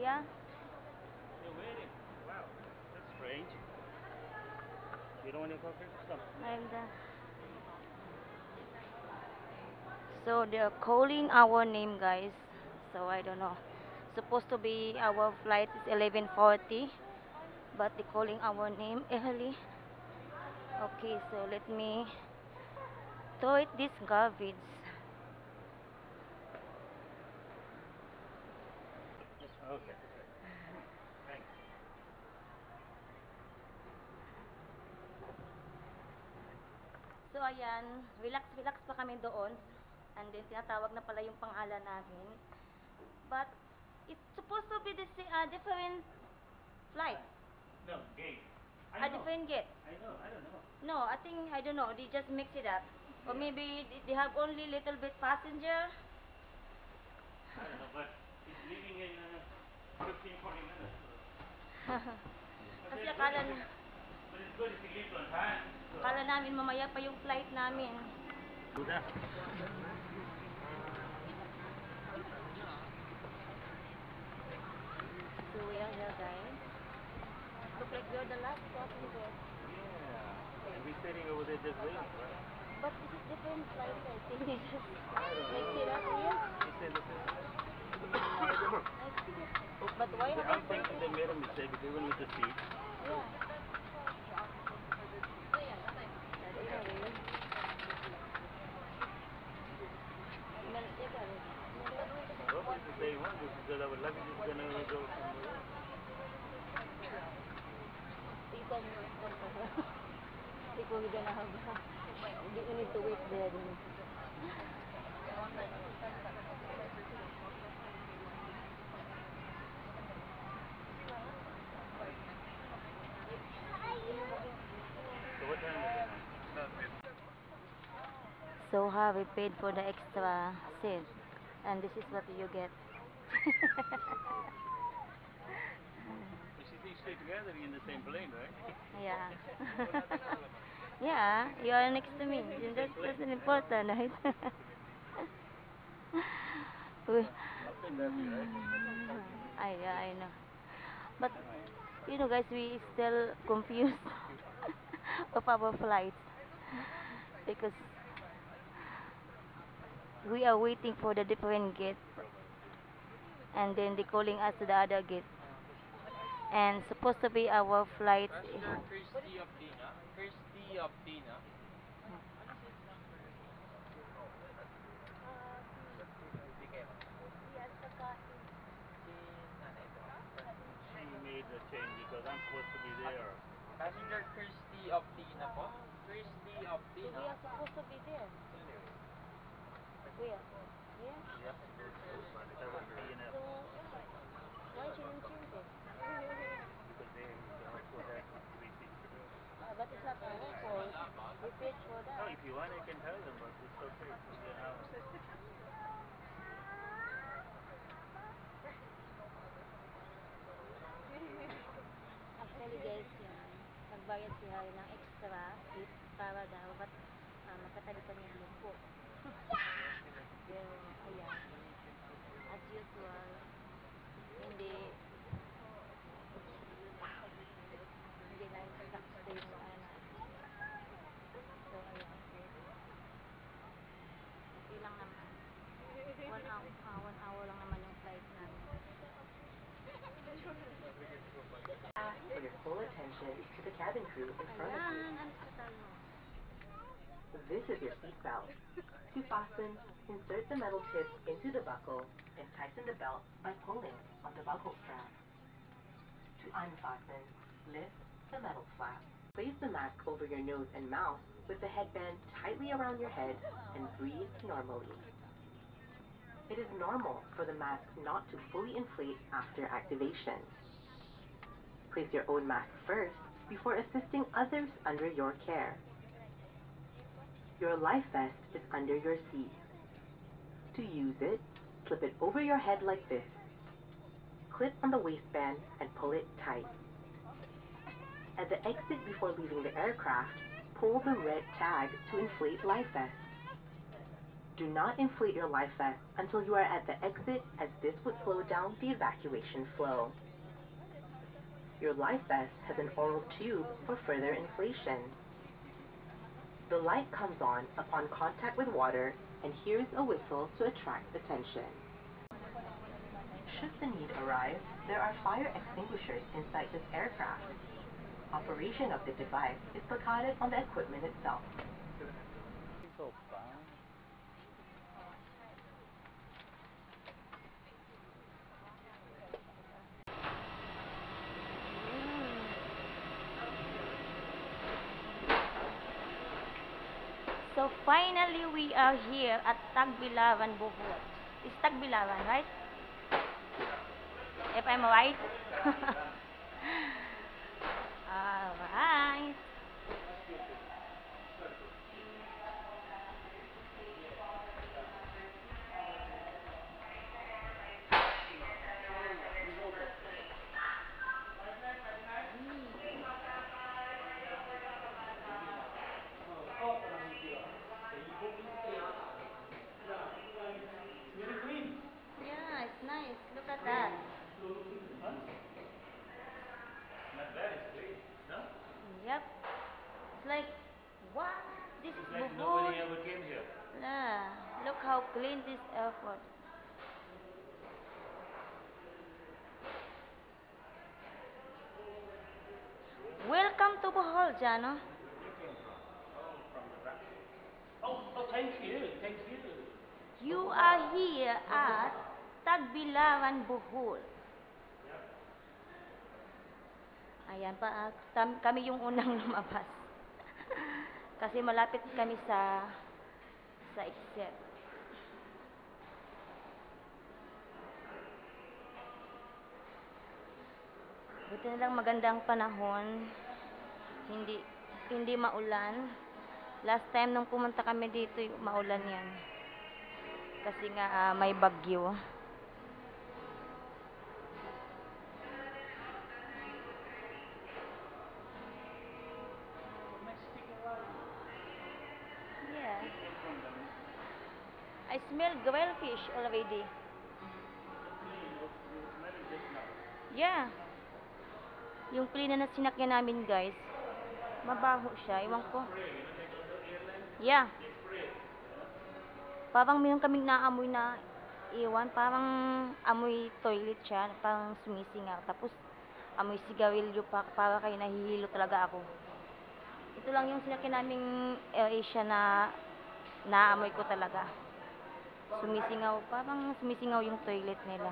Yeah? You're waiting. Wow, that's strange. You don't want your coffee? Come. I'm done. So they're calling our name, guys. So I don't know. Supposed to be our flight is 11:40, but they're calling our name early. Okay, so let me throw it this garbage. Okay. Thanks. So ayan, relax pa kami doon. And then tinatawag na pala yung pangalan namin. But it's supposed to be different flight. No, gate. A different gate. I know. I don't know. No, I don't know. They just mix it up. Or Yeah. maybe they have only little bit passenger. I don't know, but it's leaving in 15, 40 minutes. Kasi akala, But it's good if you leave on time. akala namin mamaya pa yung flight namin. Do that. So we are here, guys. Look like we're the last passenger. Yeah. And we're sitting over there just waiting, right? But this is different flight, I think. They just I don't mix know. it up here. He said the same. But why have I'm they thinking they made a mistake even with the seat. Yeah. But anyway. Smells cigarette. I hope it's the same one because our luggage is going to go somewhere else. Tita nyo. If we're gonna have, we need to wait there. So what time is it? So we paid for the extra seat, and this is what you get. We should stay together in the same plane, right? Yeah. Yeah, you are next to me. That's an important, right? We- I know. But you know, guys, we still confused of our flights because we are waiting for the different gate, and then they calling us to the other gate. And supposed to be our flight. Passenger Kirsty of Tina. Kirsty of Tina. She made the change because I'm supposed to be there. Passenger Kirsty of Tina po. Kirsty of So we Tina. are supposed to be there. Where? Here? Yeah. That was PNF So why she didn't change it? because they also had 360. But it's not our fault. We paid for No, that. if you want, I can tell them, but it's okay. You know. Actually, guys, nagbayad si Harry ng extra seat para daw makatalipan yung lupo. Pero, ayan, as usual, hindi na yung stay mo, So, ayan. Okay lang naman. 1 hour lang naman yung flight namin. For your full attention to the cabin crew in front of you. Ayan, ano sa tayo? This is your seat belt. To fasten, insert the metal tip into the buckle and tighten the belt by pulling on the buckle strap. To unfasten, lift the metal flap. Place the mask over your nose and mouth with the headband tightly around your head and breathe normally. It is normal for the mask not to fully inflate after activation. Place your own mask first before assisting others under your care. Your life vest is under your seat. To use it, slip it over your head like this. Clip on the waistband and pull it tight. At the exit before leaving the aircraft, pull the red tag to inflate life vest. Do not inflate your life vest until you are at the exit, as this would slow down the evacuation flow. Your life vest has an oral tube for further inflation. The light comes on upon contact with water, and here's a whistle to attract attention. Should the need arise, there are fire extinguishers inside this aircraft. Operation of the device is placarded on the equipment itself. So fun. So finally we are here at Tagbilaran, Bohol. It's Tagbilaran, right? If I'm right. Alright. Yeah, it's nice. Look at that. Not bad, it's clean. No? Yep. It's like, what? This is Like Bohol. nobody ever came here. Yeah. Look how clean this airport. Welcome to Bohol, Jano. Oh, thank you. Thank you. You are here at Tagbilaran, Bohol. Ayan pa, kami yung unang lumabas. Kasi malapit kami sa exit. Buti na lang magandang panahon. Hindi maulan. Last time nung pumunta kami dito, maulan yan. Kasi nga may bagyo. Yeah. I smell grilled fish already. Yeah. Yung plane na sinakyan namin, guys. Mabaho siya. Iwan ko. Yeah. Parang mayroon kaming naamoy na iwan. Parang amoy toilet siya. Parang sumisingaw. Tapos amoy sigarilyo pa. Para kayo nahihilo talaga ako. Ito lang yung sinakyan naming AirAsia na naamoy ko talaga. Sumisingaw. Parang sumisingaw yung toilet nila.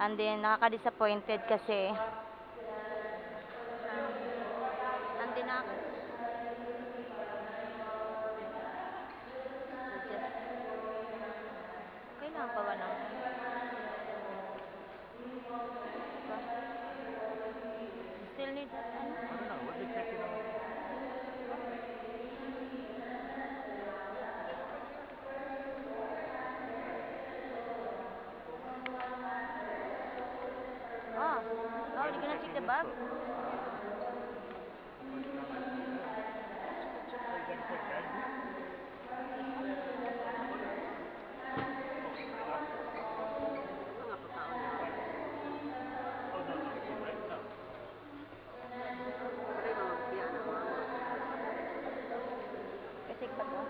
And then, nakaka-disappointed kasi and then kailangan pa ba ng still need that ano? I don't know. What they checking out? Oh, they're gonna check the bag? Kasi ba to?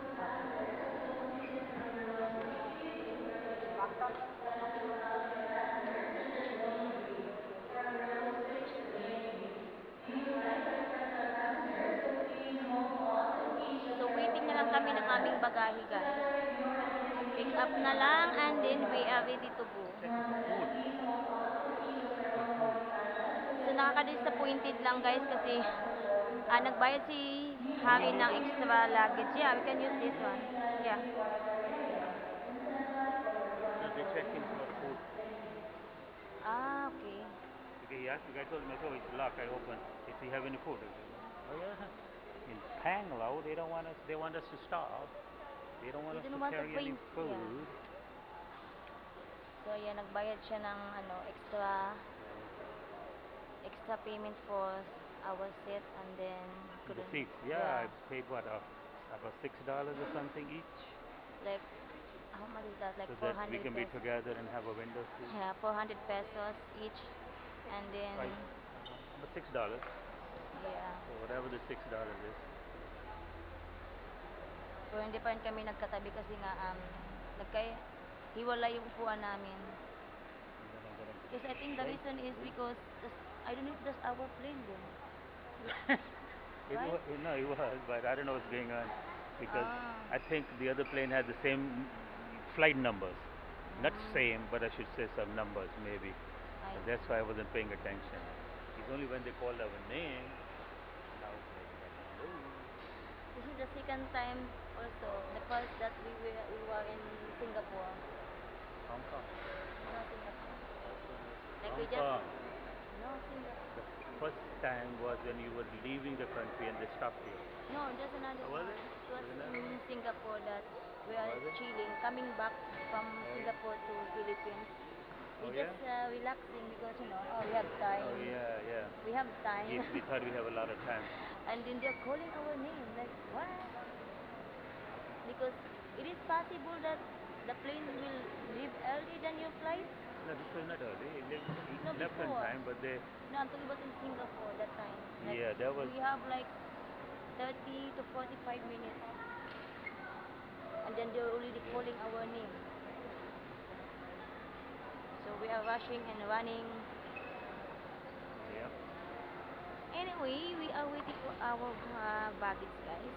So, waiting na lang kami ng aming bagahe, guys. Pick up na lang and then we are ready to go. So, nakaka-disappointed lang, guys, kasi nagbayad si Harry ng extra luggage. Yeah, we can use this one. Yeah. No, they checked in for food. Ah, okay. Okay, he asked me, I told him, oh, it's locked. I opened. If you have any food, I said, oh yeah. In Panglao, they don't want us. They want us to starve. They don't want They us to don't want to carry any bring- food. yeah. So, ayan, nagbayad siya ng extra payment for our seat and then The couldn't- seats, yeah, I paid what, About $6 or something each, Like, how much is that? Like so that we 400 can be pesos. together and have a window seat. Yeah, 400 pesos each. And then, Right. About $6. yeah. So whatever the $6 is. So, hindi pa rin kami nagkatabi kasi nga, hiwalay yung upuan namin. Because I think the reason is because, I don't know if that's our plane then. Right? No, it was, but I don't know what's going on because Ah. I think the other plane had the same flight numbers. Not same, but I should say some numbers maybe. I And that's why I wasn't paying attention. It's only when they called our name. I was like, hello. This is the second time also. The first that we were in Singapore. Hong Kong. No, Singapore. Like we Hong just Kong. no Singapore. The first time was when you were leaving the country and they stopped you. No, there's another Oh, was one. it? It was Was another in one? Singapore that we are Was it? chilling, coming back from yeah. Singapore to Philippines. We Oh, just relaxing because we have time. Oh yeah, yeah. We have time. Yes, we thought we have a lot of time. And then they're calling our name like what? Because it is possible that the plane will leave early than your flight. No, this was not early. It No, left on before. time, but they. No, I'm talking about in Singapore that time. Like, Yeah, that was. we have like 30 to 45 minutes. And then they're already calling our name. So we are rushing and running. Yeah. Anyway, we are waiting for our baggage, guys.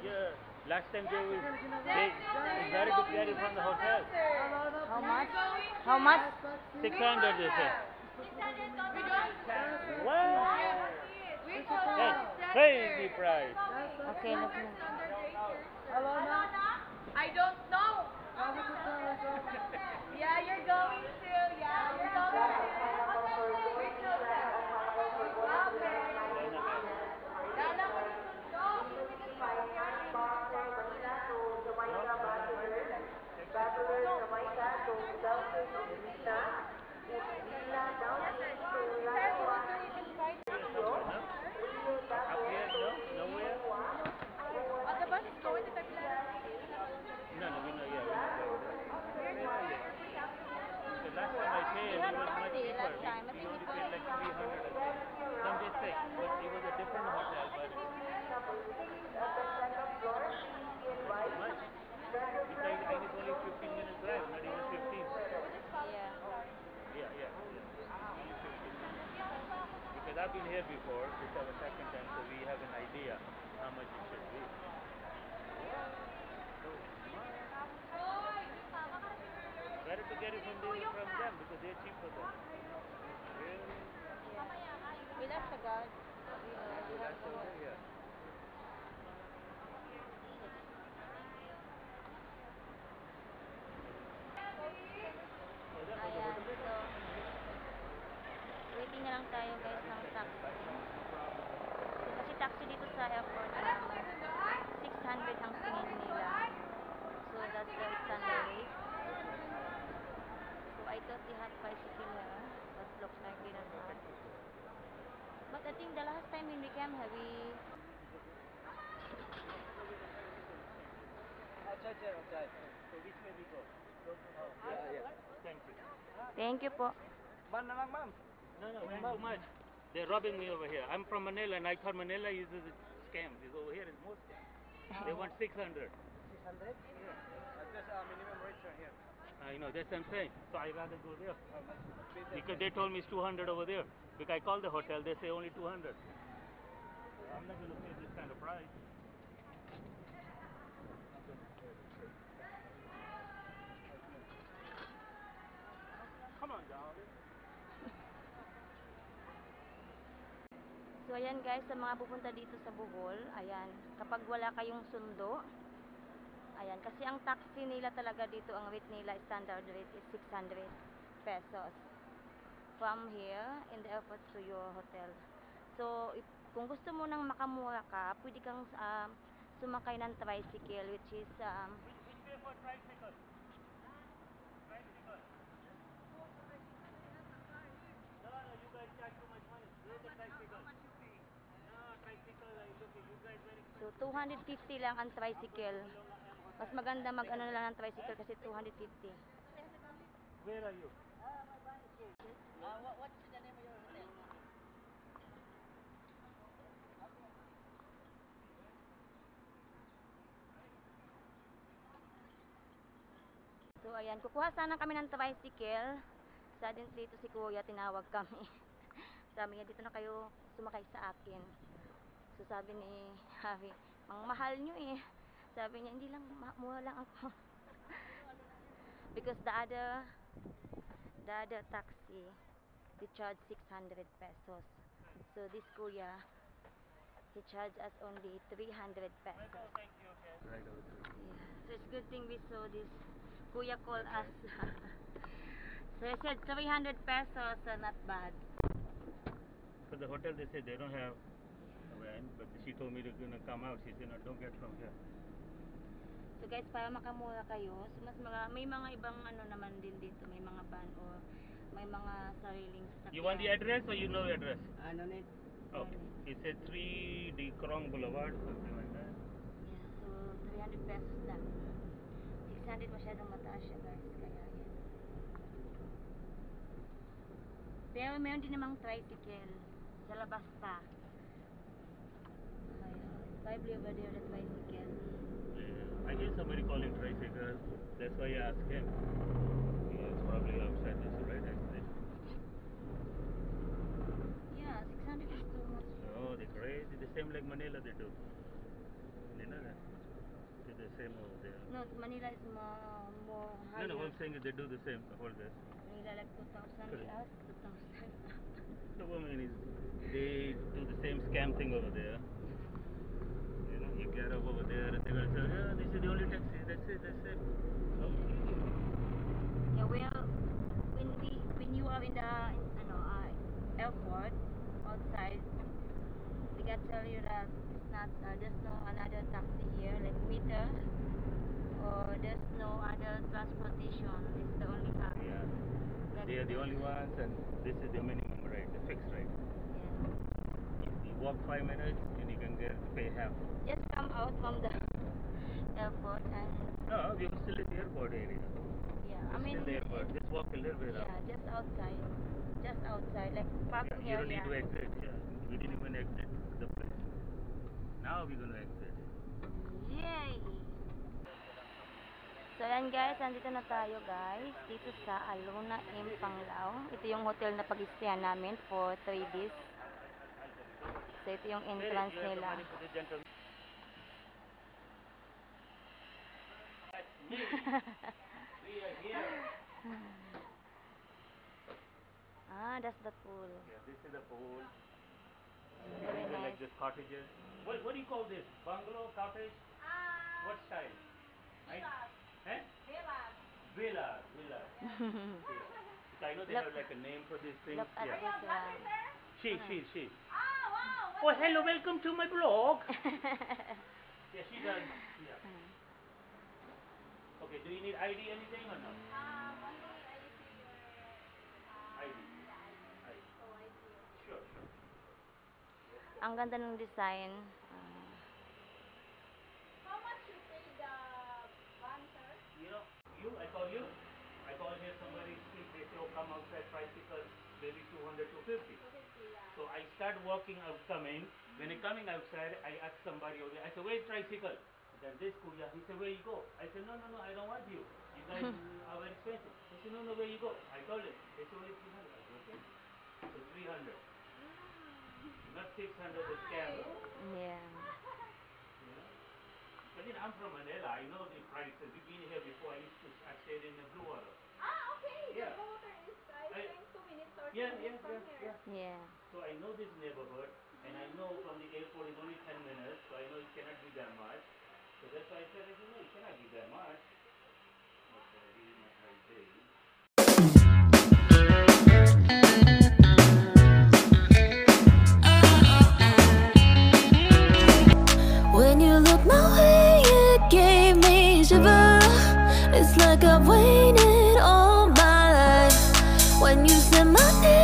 Yeah. Last time they decided to carry from the hotel. How much? How much? 600 they say. What? That's crazy price. Okay, let's move. I don't know. Yeah, you're going to. Yeah, you're going to. Which hotel? Okay. Lala ko dito. Up here, no? Nowhere? The bus is going to Tacloban. No, we're not going there. The last time I paid, We it had was much taxi cheaper. last time. I We think only it paid was like 300 I think. Some days 6, but it was a different hotel, but not much. Besides, and it's only 15 minutes drive, not even 15. Yeah. Yeah. Only 15 minutes. Because I've been here before, this is our second time, so we have an idea how much it should be. Better to get it from them because they're cheaper then. Really? We left the guard. We have That's over here. lang tayo guys ng taxi. So, kasi taxi dito sa airport, 600 ang singin nila. So, that's the standard rate. So, I thought they had bicycle here, but looks like they don't have. But I think the last time when we came here, Outside. So which way we go? Thank you. Thank you po. Ban na lang, ma'am. No, man, too much. They're robbing me over here. I'm from Manila and I thought Manila is a scam. This over here is more scam. They want 600. 600? Yeah. That's minimum rates are here. I know, that's what I'm saying. So I'd rather go there. Pay them. Because they told me it's 200 over there. Because I called the hotel, they say only 200. I'm not going to pay this kind of price. Come on, darling. So ayan guys, sa mga pupunta dito sa Bohol, ayan, kapag wala kayong sundo, ayan, kasi ang taxi nila talaga dito, ang rate nila, standard rate is 600 pesos. From here, in the airport to your hotel. So, kung gusto mo nang makamura ka, pwede kang sumakay ng tricycle, which is, Which way for tricycle? Tricycle. No, you guys charge too much money. Where's the tricycle? No, tricycle, look, you guys very so 250 lang ang tricycle. Mas maganda mag-ano na lang ng tricycle kasi 250. Where are you? What's the name of your hotel? So ayan, kukuha sana kami ng tricycle. Suddenly ito si Kuya, tinawag kami. Sabi niya, dito na kayo sumakay sa akin. So sabi ni Harry, ang mahal nyo eh. Sabi niya, hindi lang, mura lang ako. Because the other taxi, they charge 600 pesos. So this Kuya, he charged us only 300 pesos. Thank you, okay. Right over there. Yeah. So it's good thing we saw this. Kuya called us. So I said 300 pesos, not bad. For the hotel, they said they don't have a van, but she told me they're gonna come out. She said, no, don't get from here. So guys, para makamura kayo, so may mga ibang ano naman din dito, may mga van or may mga sariling sasakyan. You want the address or you know the address? No need. Okay. He said 3D Krong Boulevard, something like that. Yeah, so 300 pesos lang. 600 masyadong mataas siya guys, kaya yan. Pero meron din namang tricycle sa labas pa. Probably over there the tricycle. Yeah. I hear somebody calling tricycle. That's why I asked him. He is probably outside this right exit. Yeah, 600 is too much. Oh, they're crazy. The same like Manila they do. You know that? They're the same over there. No, Manila is more higher. No, I'm saying they do the same over there. Manila like 2,000, we ask 2,000. The woman is, they do the same scam thing over there. You know, you get up over there and they will say, yeah, this is the only taxi, that's it. Okay. Yeah, well, when you are in the airport outside, they can tell you that it's not there's no another taxi here like meter, or there's no other transportation. It's the only car. Yeah. Like They are the only ones and this is the minimum rate, the fixed rate. Yeah. You walk 5 minutes and you can pay half. Just come out from the airport and No, we were still in the airport area. yeah, I We're mean still in the airport. Just walk a little bit yeah, out. just outside, like Yeah, parking you don't area. need to exit. Yeah. We didn't even exit the place. Now we're going to exit. Yay! So ayan guys, andito na tayo guys, dito sa Alona M. Panglao. Ito yung hotel na pag-stayan namin for 3 days. So ito yung entrance You have the nila. money for the gentleman. We are here. Ah, that's the pool. Yeah, this is the pool. Very These are nice. like this cottages. What do you call this? Bungalow, cottage? What style? Villas. Eh? Villas. Villa. I know they Look. have like a name for these things. Look at Yeah. this one. She. Oh, wow. Oh, hello, welcome to my blog. Yeah, she does. Yeah. Okay, do you need ID anything or no? Only I see your, ID. yeah, ID. so I see you. Sure. Ang ganda ng design. How much you pay the van, sir? You know, I call here somebody speak, they say, oh, come outside, tricycle, maybe 200, 250. 250, yeah. So I start walking out, coming. When I'm coming outside, I ask somebody over there, I say, where's tricycle? Then this kuya, he said, where you go? I said, no, I don't want you. You guys are very expensive. He said, no, where you go? I told him. They said, only 300. I said, okay. So 300. Not 600, the scam. Yeah. You know? But then I'm from Manila. I know the prices. We've been here before. I stayed in the Blue Water. Okay. Yeah. The water is, I think, 2 minutes or 3 Yeah. minutes from here. Yeah. So I know this neighborhood, and I know from the airport is only 10 minutes, so I know it cannot be that much. So that's why I said, no, it cannot be that much. Okay, this is my idea. When you look my way, it gave me shiver. It's like I've waited all my life. When you said my name